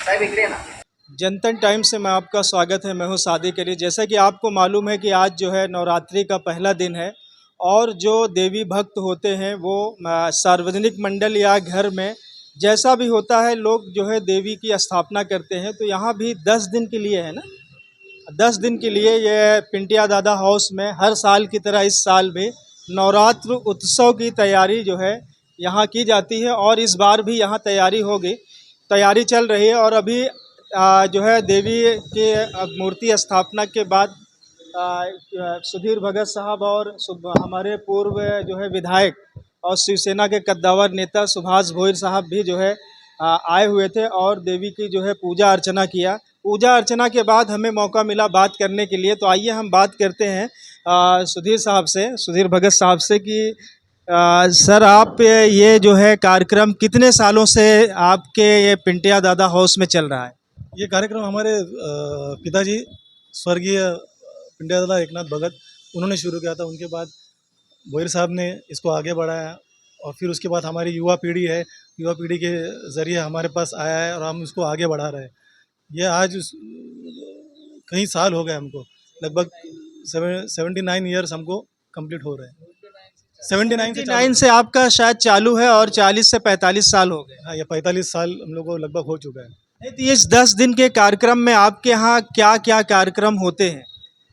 साहेब इकडे ना। जनतन टाइम्स से मैं आपका स्वागत है। मैं हूं सादिक अली। जैसा कि आपको मालूम है कि आज जो है नवरात्रि का पहला दिन है और जो देवी भक्त होते हैं वो सार्वजनिक मंडल या घर में जैसा भी होता है लोग जो है देवी की स्थापना करते हैं। तो यहाँ भी 10 दिन के लिए है ना, 10 दिन के लिए ये पिंटिया दादा हाउस में हर साल की तरह इस साल भी नवरात्र उत्सव की तैयारी जो है यहाँ की जाती है और इस बार भी यहाँ तैयारी चल रही है। और अभी जो है देवी के मूर्ति स्थापना के बाद सुधीर भगत साहब और हमारे पूर्व जो है विधायक और शिवसेना के कद्दावर नेता सुभाष भोईर साहब भी जो है आए हुए थे और देवी की जो है पूजा अर्चना के बाद हमें मौका मिला बात करने के लिए। तो आइए हम बात करते हैं सुधीर भगत साहब से कि सर आप ये जो है कार्यक्रम कितने सालों से आपके ये पिंटिया दादा हाउस में चल रहा है? ये कार्यक्रम हमारे पिताजी स्वर्गीय पिंटिया दादा एकनाथ भगत उन्होंने शुरू किया था। उनके बाद भोईर साहब ने इसको आगे बढ़ाया और फिर उसके बाद हमारी युवा पीढ़ी के ज़रिए हमारे पास आया है और हम इसको आगे बढ़ा रहे हैं। ये आज कई साल हो गए हमको, लगभग 79 ईयर्स हमको कंप्लीट हो रहे हैं। 79 से आपका शायद चालू है और 40 से 45 साल हो गए। हाँ, ये 45 साल हम लोग को लगभग हो चुका है। तो ये 10 दिन के कार्यक्रम में आपके यहाँ क्या क्या कार्यक्रम होते हैं?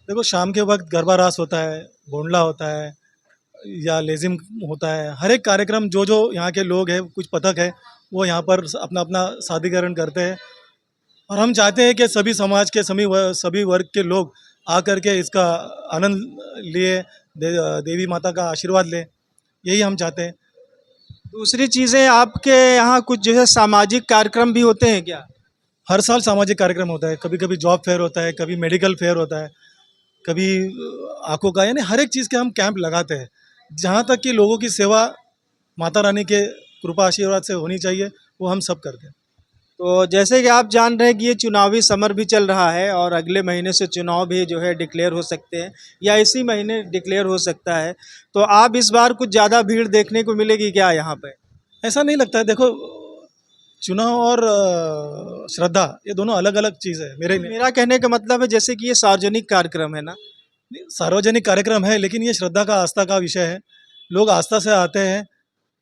देखो, शाम के वक्त गरबा रास होता है, भोंडला होता है या लेजिम होता है। हर एक कार्यक्रम जो यहाँ के लोग हैं, कुछ पथक है, वो यहाँ पर अपना अपना सादीकरण करते हैं और हम चाहते हैं कि सभी समाज के सभी वर्ग के लोग आकर के इसका आनंद लिए, देवी माता का आशीर्वाद लें, यही हम चाहते हैं। दूसरी चीज़ें आपके यहाँ कुछ जो है सामाजिक कार्यक्रम भी होते हैं क्या? हर साल सामाजिक कार्यक्रम होता है, कभी कभी जॉब फेयर होता है, कभी मेडिकल फेयर होता है, कभी आंखों का, यानी हर एक चीज़ के हम कैंप लगाते हैं। जहाँ तक कि लोगों की सेवा माता रानी के कृपा आशीर्वाद से होनी चाहिए, वो हम सब करते हैं। तो जैसे कि आप जान रहे हैं कि ये चुनावी समर भी चल रहा है और अगले महीने से चुनाव भी जो है डिक्लेयर हो सकते हैं या इसी महीने डिक्लेयर हो सकता है। तो आप इस बार कुछ ज़्यादा भीड़ देखने को मिलेगी क्या यहाँ पे? ऐसा नहीं लगता है। देखो, चुनाव और श्रद्धा ये दोनों अलग अलग चीज़ है। मेरा कहने का मतलब है जैसे कि ये सार्वजनिक कार्यक्रम है ना। सार्वजनिक कार्यक्रम है, लेकिन ये श्रद्धा का, आस्था का विषय है। लोग आस्था से आते हैं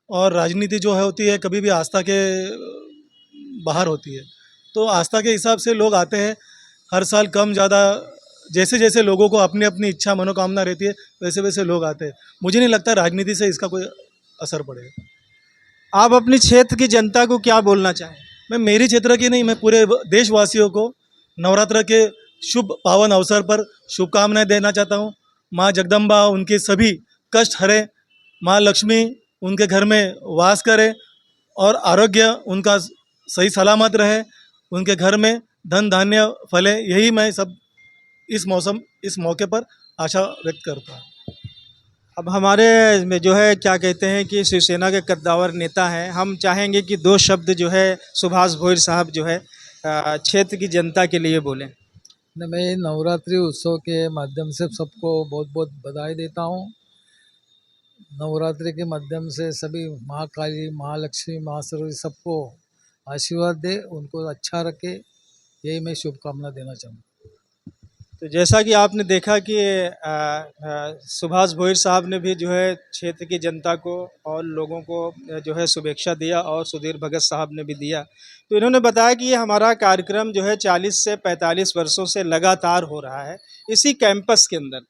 और राजनीति जो है होती है कभी भी आस्था के बाहर होती है। तो आस्था के हिसाब से लोग आते हैं। हर साल कम ज़्यादा जैसे जैसे लोगों को अपनी अपनी इच्छा मनोकामना रहती है वैसे वैसे लोग आते हैं। मुझे नहीं लगता राजनीति से इसका कोई असर पड़ेगा। आप अपनी क्षेत्र की जनता को क्या बोलना चाहें? मैं मेरी क्षेत्र की नहीं, मैं पूरे देशवासियों को नवरात्र के शुभ पावन अवसर पर शुभकामनाएं देना चाहता हूँ। माँ जगदम्बा उनके सभी कष्ट हरे, माँ लक्ष्मी उनके घर में वास करे और आरोग्य उनका सही सलामत रहे, उनके घर में धन धान्य फले, यही मैं सब इस मौके पर आशा व्यक्त करता हूँ। अब हमारे में जो है क्या कहते हैं कि शिवसेना के कद्दावर नेता हैं, हम चाहेंगे कि 2 शब्द जो है सुभाष भोईर साहब जो है क्षेत्र की जनता के लिए बोलें। मैं नवरात्रि उत्सव के माध्यम से सबको बहुत बहुत बधाई देता हूँ। नवरात्रि के माध्यम से सभी माँ काली, माँ लक्ष्मी, माँ सरस्वती सबको आशीर्वाद दे, उनको अच्छा रखे, यही मैं शुभकामना देना चाहूँगा। तो जैसा कि आपने देखा कि सुभाष भोईर साहब ने भी जो है क्षेत्र की जनता को और लोगों को जो है शुभेच्छा दिया और सुधीर भगत साहब ने भी दिया। तो इन्होंने बताया कि ये हमारा कार्यक्रम जो है 40 से 45 वर्षों से लगातार हो रहा है इसी कैंपस के अंदर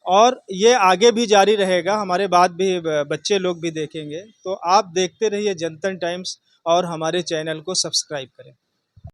और ये आगे भी जारी रहेगा। हमारे बाद भी बच्चे लोग भी देखेंगे। तो आप देखते रहिए जनतन टाइम्स और हमारे चैनल को सब्सक्राइब करें।